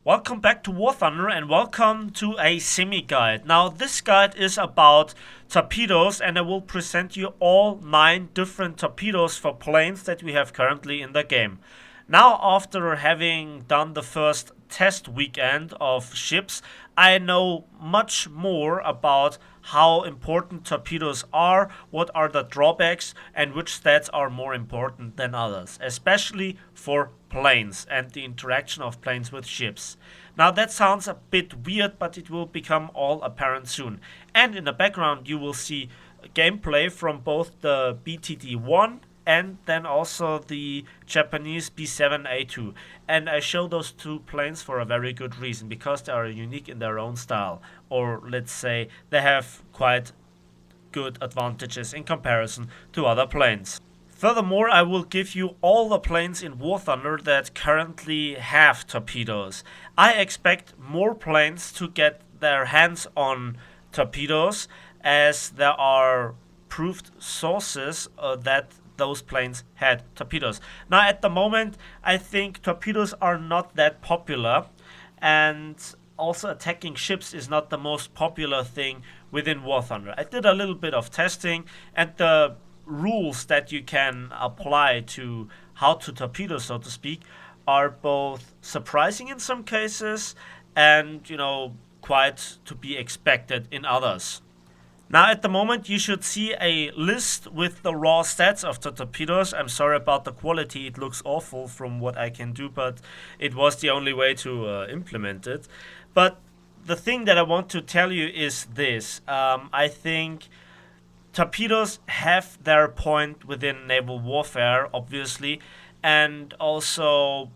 Welcome back to War Thunder and welcome to a semi-guide. Now this guide is about torpedoes and I will present you all 9 different torpedoes for planes that we have currently in the game. Now after having done the first test weekend of ships, I know much more about how important torpedoes are, what are the drawbacks, and which stats are more important than others, especially for planes and the interaction of planes with ships. Now that sounds a bit weird, but it will become all apparent soon. And in the background you will see gameplay from both the BTD-1 and then also the Japanese B7A2. And I show those two planes for a very good reason, because they are unique in their own style, or let's say they have quite good advantages in comparison to other planes. Furthermore, I will give you all the planes in War Thunder that currently have torpedoes. I expect more planes to get their hands on torpedoes, as there are proved sources that those planes had torpedoes. Now at the moment I think torpedoes are not that popular, and also attacking ships is not the most popular thing within War Thunder. I did a little bit of testing, and the rules that you can apply to how to torpedo, so to speak, are both surprising in some cases and quite to be expected in others. Now at the moment you should see a list with the raw stats of the torpedoes. I'm sorry about the quality, it looks awful from what I can do, but it was the only way to implement it. But the thing that I want to tell you is this. I think torpedoes have their point within naval warfare, obviously, and also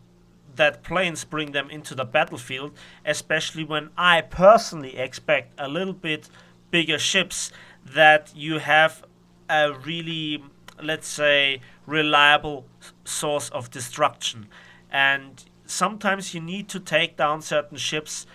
that planes bring them into the battlefield, especially when I personally expect a little bit bigger ships, that you have a really, let's say, reliable source of destruction. And sometimes you need to take down certain ships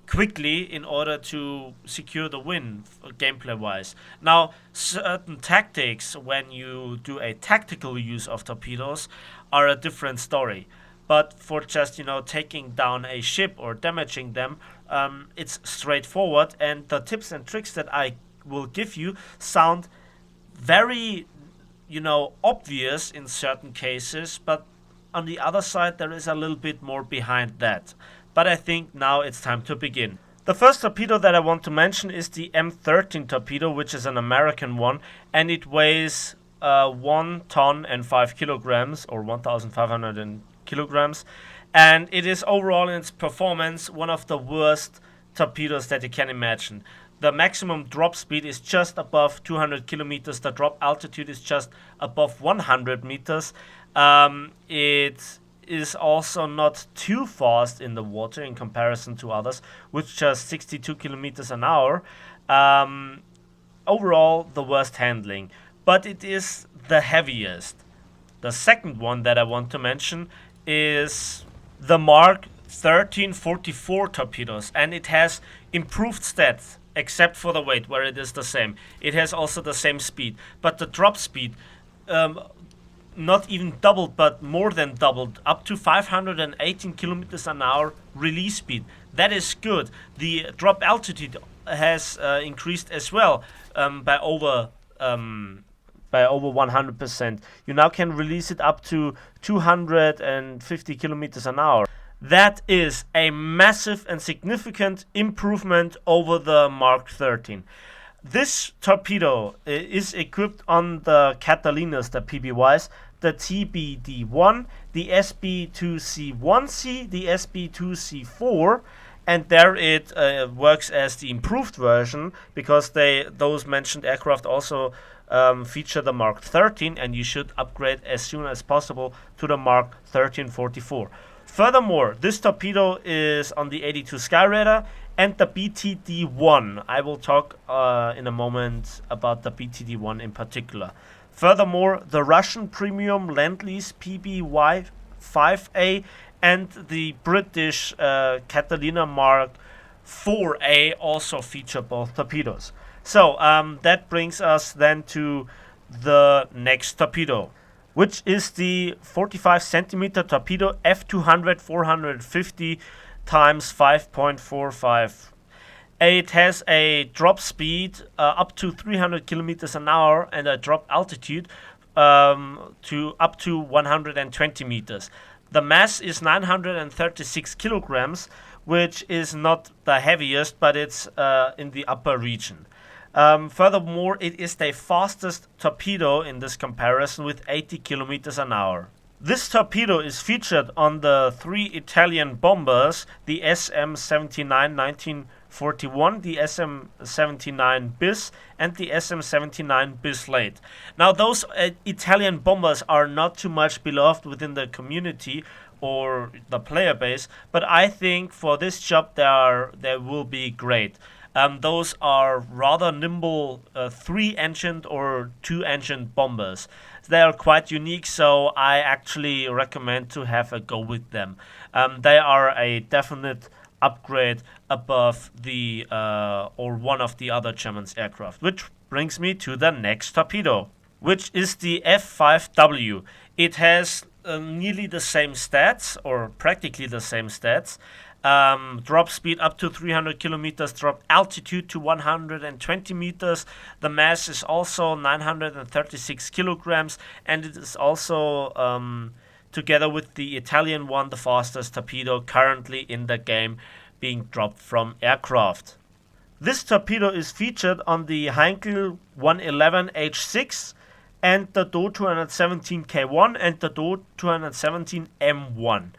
quickly in order to secure the win, gameplay wise. Now certain tactics, when you do a tactical use of torpedoes, are a different story. But for just taking down a ship or damaging them, it's straightforward, and the tips and tricks that I will give you sound very obvious in certain cases, but on the other side there is a little bit more behind that. But I think now it's time to begin. The first torpedo that I want to mention is the M13 torpedo, which is an American one, and it weighs 1 ton and 5 kilograms, or 1,500 kilograms, and it is overall in its performance one of the worst torpedoes that you can imagine. The maximum drop speed is just above 200 kilometers. The drop altitude is just above 100 meters. It is also not too fast in the water in comparison to others, with just 62 kilometers an hour. Overall, the worst handling, but it is the heaviest. The second one that I want to mention is the Mark 1344 torpedoes, and it has improved stats except for the weight, where it is the same. It has also the same speed, but the drop speed not even doubled, but more than doubled, up to 518 kilometers an hour release speed. That is good. The drop altitude has increased as well by over 100%. You now can release it up to 250 kilometers an hour. That is a massive and significant improvement over the Mark 13. This torpedo is equipped on the Catalinas, the PBYs, the TBD-1, the SB2C1C, the SB2C4, and there it works as the improved version, because those mentioned aircraft also feature the Mark 13, and you should upgrade as soon as possible to the Mark 1344. Furthermore, this torpedo is on the 82 Skyraider and the BTD-1. I will talk in a moment about the BTD-1 in particular. Furthermore, the Russian premium Lend-Lease PBY-5A and the British Catalina Mark 4A also feature both torpedoes. So that brings us then to the next torpedo. which is the 45 centimeter torpedo F200 450 times 5.45. It has a drop speed up to 300 kilometers an hour and a drop altitude to up to 120 meters. The mass is 936 kilograms, which is not the heaviest, but it's in the upper region. Furthermore, it is the fastest torpedo in this comparison with 80 kilometers an hour. This torpedo is featured on the three Italian bombers, the SM-79 1941, the SM-79 bis, and the SM-79 bis late. Now, those Italian bombers are not too much beloved within the community or the player base, but I think for this job they will be great. Those are rather nimble 3-engined or 2-engined bombers. They are quite unique, so I actually recommend to have a go with them. They are a definite upgrade above the or one of the other German aircraft, which brings me to the next torpedo, which is the F5W. It has nearly the same stats, or practically the same stats. Drop speed up to 300 kilometers, drop altitude to 120 meters. The mass is also 936 kilograms, and it is also, together with the Italian one, the fastest torpedo currently in the game being dropped from aircraft. This torpedo is featured on the Heinkel 111H6 and the Do 217K1 and the Do 217M1.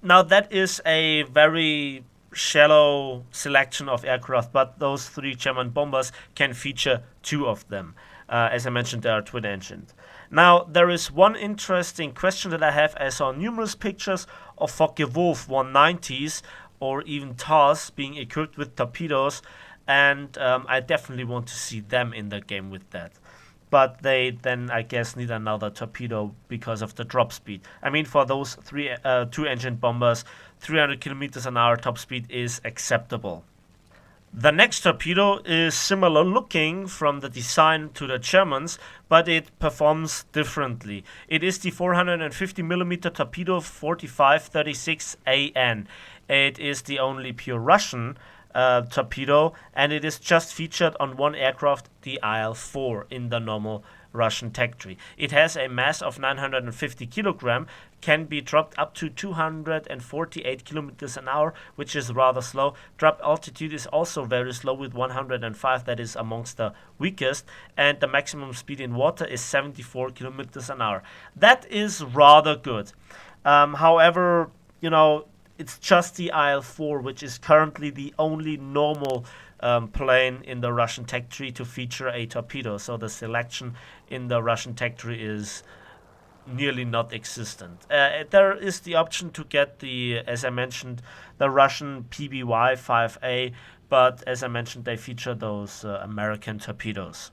Now that is a very shallow selection of aircraft, but those three German bombers can feature two of them. As I mentioned, they are twin-engined. Now, there is one interesting question that I have. I saw numerous pictures of Focke-Wulf 190s or even TARs being equipped with torpedoes, and I definitely want to see them in the game with that. But they then, I guess, need another torpedo because of the drop speed. I mean, for those two-engine bombers, 300 kilometers an hour top speed is acceptable. The next torpedo is similar looking from the design to the Germans, but it performs differently. It is the 450mm torpedo 4536AN. It is the only pure Russian torpedo, and it is just featured on one aircraft, the IL-4, in the normal Russian tech tree. It has a mass of 950 kilogram, can be dropped up to 248 kilometers an hour, which is rather slow. Drop altitude is also very slow with 105, that is amongst the weakest, and the maximum speed in water is 74 kilometers an hour. That is rather good. However, it's just the IL-4, which is currently the only normal plane in the Russian tech tree to feature a torpedo. So the selection in the Russian tech tree is nearly not existent. There is the option to get as I mentioned, the Russian PBY-5A, but as I mentioned, they feature those American torpedoes.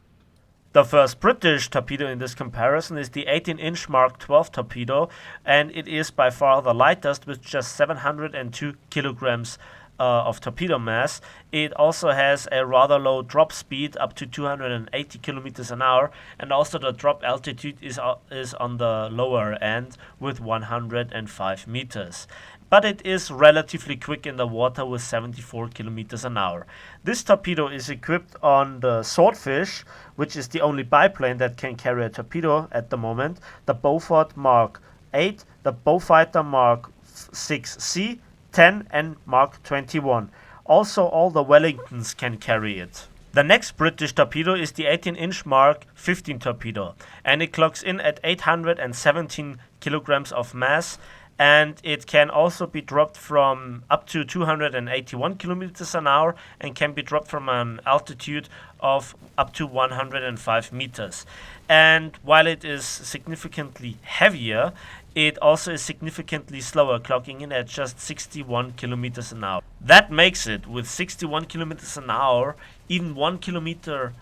The first British torpedo in this comparison is the 18-inch Mark 12 torpedo, and it is by far the lightest with just 702 kilograms of torpedo mass. It also has a rather low drop speed up to 280 kilometers an hour, and also the drop altitude is on the lower end with 105 meters. But it is relatively quick in the water with 74 kilometers an hour. This torpedo is equipped on the Swordfish, which is the only biplane that can carry a torpedo at the moment, the Beaufort Mark 8, the Beaufighter Mark 6C, 10 and Mark 21. Also, all the Wellingtons can carry it. The next British torpedo is the 18-inch Mark 15 torpedo, and it clocks in at 817 kilograms of mass, and it can also be dropped from up to 281 kilometers an hour and can be dropped from an altitude of up to 105 meters. And while it is significantly heavier, it also is significantly slower, clocking in at just 61 kilometers an hour. That makes it, with 61 kilometers an hour, even 1 kilometer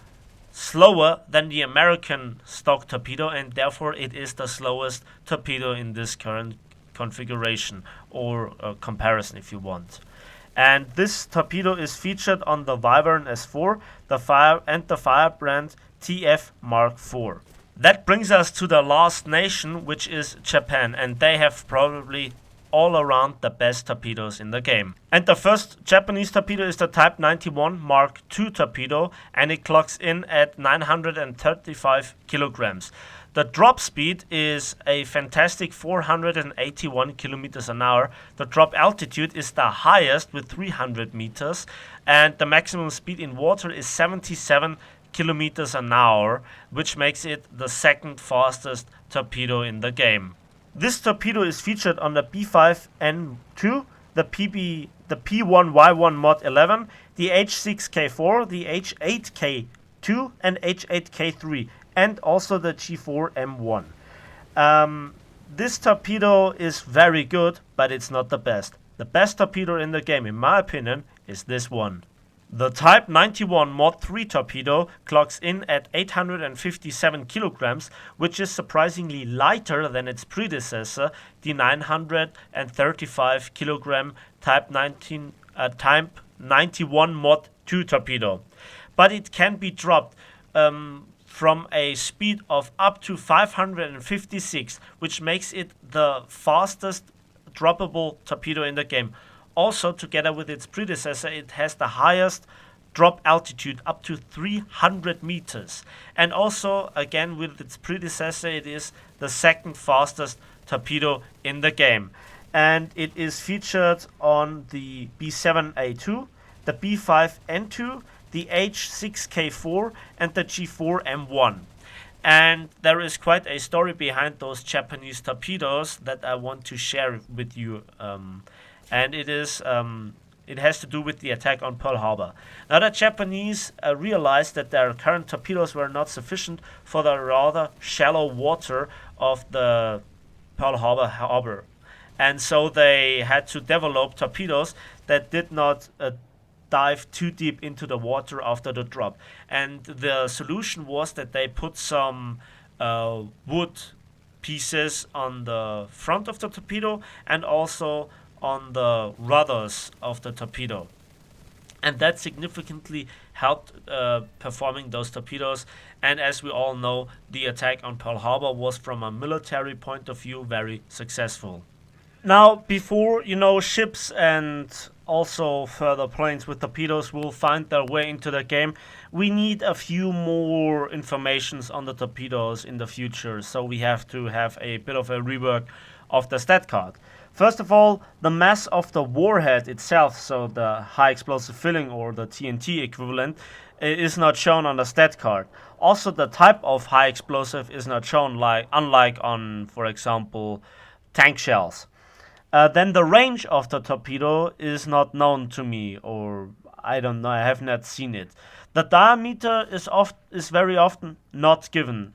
slower than the American stock torpedo, and therefore it is the slowest torpedo in this current configuration or comparison if you want. And this torpedo is featured on the Wyvern S4, the Firebrand TF Mark IV. That brings us to the last nation, which is Japan, and they have probably all around the best torpedoes in the game. And the first Japanese torpedo is the Type 91 Mark II torpedo, and it clocks in at 935 kilograms. The drop speed is a fantastic 481 kilometers an hour. The drop altitude is the highest with 300 meters, and the maximum speed in water is 77 kilometers an hour, which makes it the second fastest torpedo in the game. This torpedo is featured on the B5N2, the P1Y1 Mod 11, the H6K4, the H8K2, and H8K3, and also the G4M1. This torpedo is very good, but it's not the best. The best torpedo in the game, in my opinion, is this one. The Type 91 Mod 3 torpedo clocks in at 857 kilograms, which is surprisingly lighter than its predecessor, the 935 kilogram Type 91 Mod 2 torpedo. But it can be dropped from a speed of up to 556, which makes it the fastest droppable torpedo in the game. Also, together with its predecessor, it has the highest drop altitude, up to 300 meters. And also, again, with its predecessor, it is the second fastest torpedo in the game. And it is featured on the B7A2, the B5N2, the H6K4, and the G4M1. And there is quite a story behind those Japanese torpedoes that I want to share with you. And it has to do with the attack on Pearl Harbor. Now, the Japanese realized that their current torpedoes were not sufficient for the rather shallow water of the Pearl Harbor. And so they had to develop torpedoes that did not dive too deep into the water after the drop. And the solution was that they put some wood pieces on the front of the torpedo and also on the rudders of the torpedo. And that significantly helped performing those torpedoes. And as we all know, the attack on Pearl Harbor was, from a military point of view, very successful. Now, before, ships and also further planes with torpedoes will find their way into the game, we need a few more informations on the torpedoes in the future. So we have to have a bit of a rework of the stat card. First of all, the mass of the warhead itself, so the high explosive filling or the TNT equivalent, is not shown on the stat card. Also, the type of high explosive is not shown, unlike on, for example, tank shells. Then the range of the torpedo is not known to me, or I don't know, I have not seen it. The diameter is very often not given.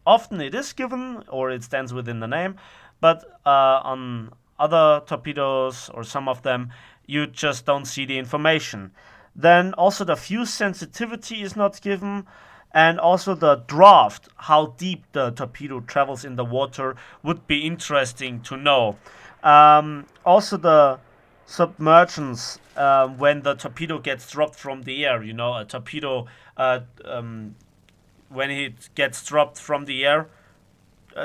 Often it is given, or it stands within the name, but on other torpedoes, or some of them, you just don't see the information. Then also the fuse sensitivity is not given, and also the draft, how deep the torpedo travels in the water, would be interesting to know. Also the submergence, when the torpedo gets dropped from the air, a torpedo, when it gets dropped from the air,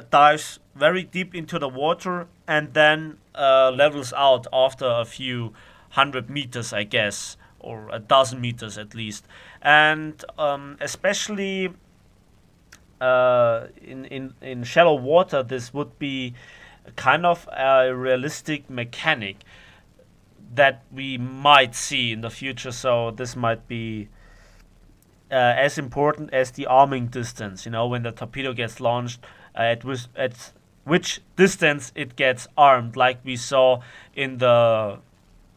dives very deep into the water and then levels out after a few 100 meters, I guess, or a dozen meters at least. And especially in shallow water, this would be kind of a realistic mechanic that we might see in the future. So this might be as important as the arming distance, when the torpedo gets launched, at which distance it gets armed, like we saw in the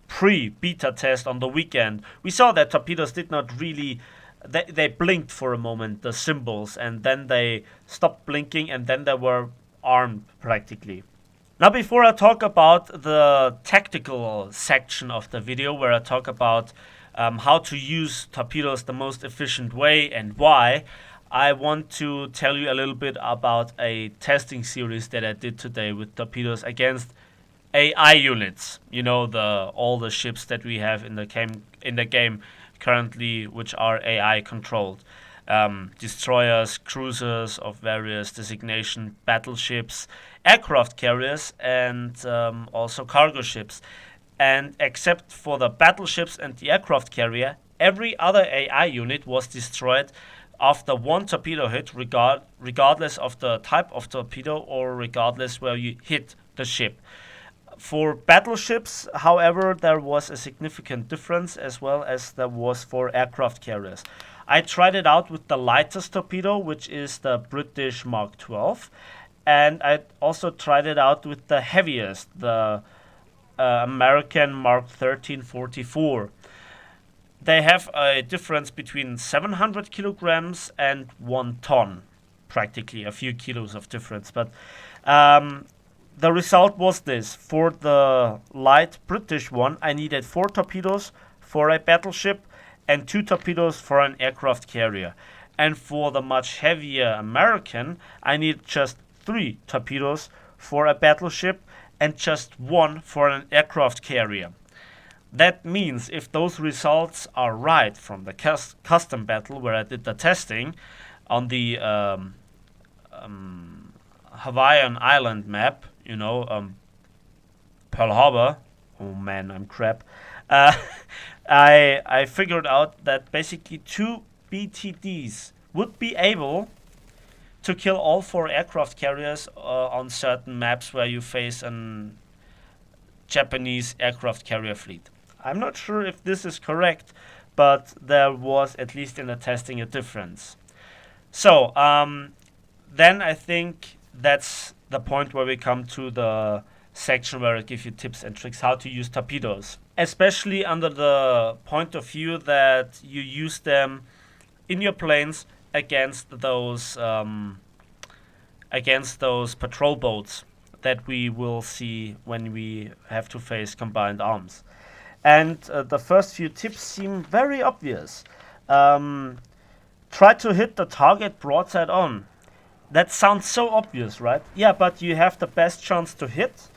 pre-beta test on the weekend. We saw that torpedoes did not really, they blinked for a moment, the symbols, and then they stopped blinking, and then they were armed practically. Now, before I talk about the tactical section of the video, where I talk about how to use torpedoes the most efficient way and why, I want to tell you a little bit about a testing series that I did today with torpedoes against AI units. All the ships that we have in the game currently, which are AI controlled. destroyers, cruisers of various designation, battleships, aircraft carriers, and also cargo ships. And except for the battleships and the aircraft carrier, every other AI unit was destroyed after one torpedo hit, regardless of the type of torpedo or regardless where you hit the ship. For battleships, however, there was a significant difference as well as there was for aircraft carriers. I tried it out with the lightest torpedo, which is the British Mark 12, and I also tried it out with the heaviest, the American Mark 1344. They have a difference between 700 kilograms and 1 ton, practically a few kilos of difference. But the result was this. For the light British one, I needed 4 torpedoes for a battleship and 2 torpedoes for an aircraft carrier. And for the much heavier American, I needed just 3 torpedoes for a battleship and just 1 for an aircraft carrier. That means if those results are right from the custom battle where I did the testing on the Hawaiian Island map, Pearl Harbor. Oh man, I'm crap. I figured out that basically 2 BTDs would be able to kill all 4 aircraft carriers on certain maps where you face an Japanese aircraft carrier fleet. I'm not sure if this is correct, but there was, at least in the testing, a difference. So, then I think that's the point where we come to the section where I give you tips and tricks how to use torpedoes. Especially under the point of view that you use them in your planes against those patrol boats that we will see when we have to face combined arms. And the first few tips seem very obvious. Try to hit the target broadside on. That sounds so obvious, right? Yeah, but you have the best chance to hit.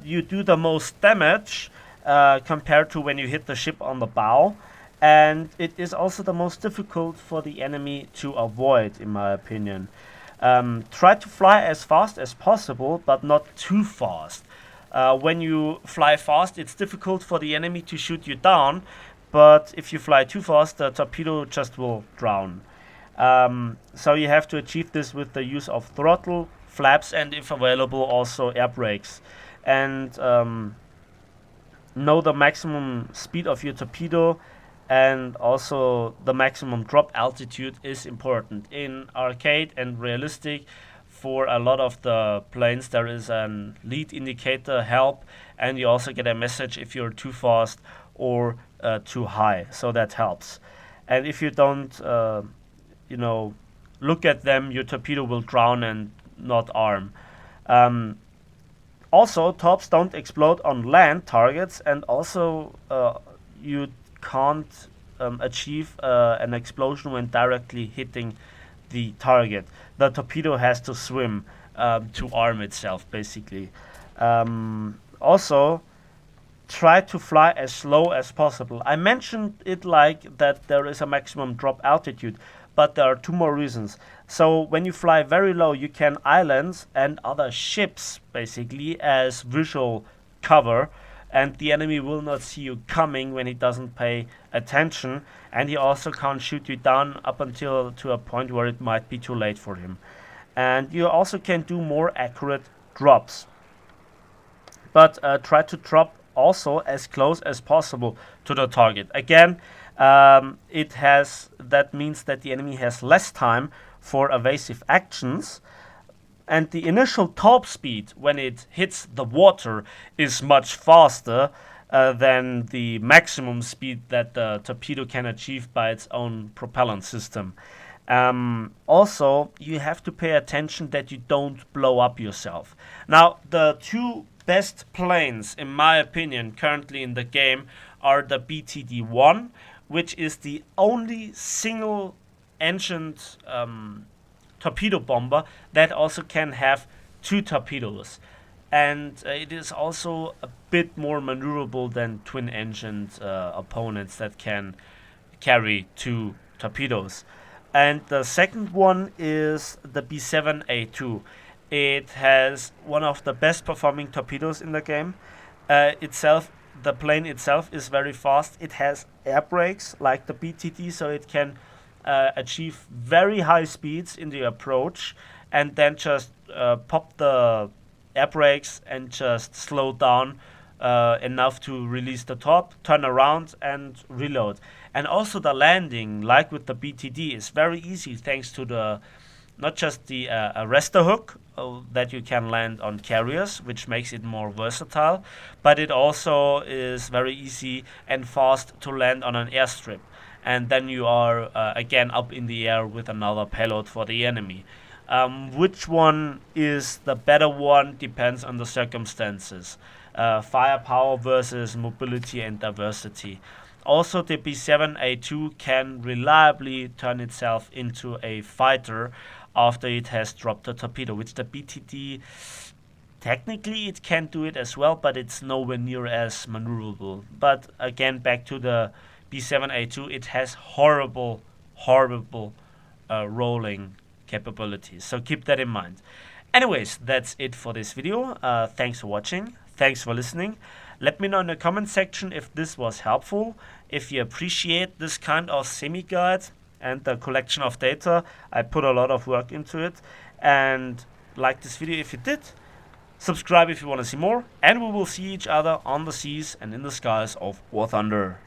You do the most damage compared to when you hit the ship on the bow. And it is also the most difficult for the enemy to avoid, in my opinion. Try to fly as fast as possible, but not too fast. When you fly fast, it's difficult for the enemy to shoot you down, but if you fly too fast, the torpedo just will drown. So you have to achieve this with the use of throttle, flaps, and if available, also air brakes. And know the maximum speed of your torpedo, and also the maximum drop altitude is important. In arcade and realistic, for a lot of the planes there is an lead indicator help, and you also get a message if you're too fast or too high, so that helps. And if you don't look at them, your torpedo will drown and not arm. Also, torps don't explode on land targets, and also you can't achieve an explosion when directly hitting the target. The torpedo has to swim to arm itself, basically. Also, try to fly as slow as possible. I mentioned it like that there is a maximum drop altitude, but there are 2 more reasons. So when you fly very low, you can islands and other ships, basically, as visual cover, and the enemy will not see you coming when he doesn't pay attention, and he also can't shoot you down up until to a point where it might be too late for him. And you also can do more accurate drops. But try to drop also as close as possible to the target. Again, that means that the enemy has less time for evasive actions, and the initial top speed when it hits the water is much faster than the maximum speed that the torpedo can achieve by its own propellant system. Also, you have to pay attention that you don't blow up yourself. Now, the 2 best planes, in my opinion, currently in the game are the BTD-1, which is the only single-engined torpedo bomber that also can have 2 torpedoes. And it is also a bit more maneuverable than twin-engined opponents that can carry 2 torpedoes. And the second one is the B7A2. It has one of the best performing torpedoes in the game. The plane itself is very fast. It has air brakes like the BTD, so it can achieve very high speeds in the approach and then just pop the air brakes and just slow down enough to release the top, turn around and reload. And also the landing, like with the BTD, is very easy thanks to the not just the arrestor hook that you can land on carriers, which makes it more versatile, but it also is very easy and fast to land on an airstrip. And then you are again up in the air with another payload for the enemy. Which one is the better one depends on the circumstances. Firepower versus mobility and diversity. Also, the B7A2 can reliably turn itself into a fighter after it has dropped a torpedo, which the BTD, technically it can do it as well, but it's nowhere near as maneuverable. But again, back to the B7A2, it has horrible rolling capabilities, so keep that in mind. Anyways, that's it for this video. Thanks for watching, thanks for listening. Let me know in the comment section if this was helpful, if you appreciate this kind of semi-guide and the collection of data. I put a lot of work into it, and like this video if you did, subscribe if you want to see more, and we will see each other on the seas and in the skies of War Thunder.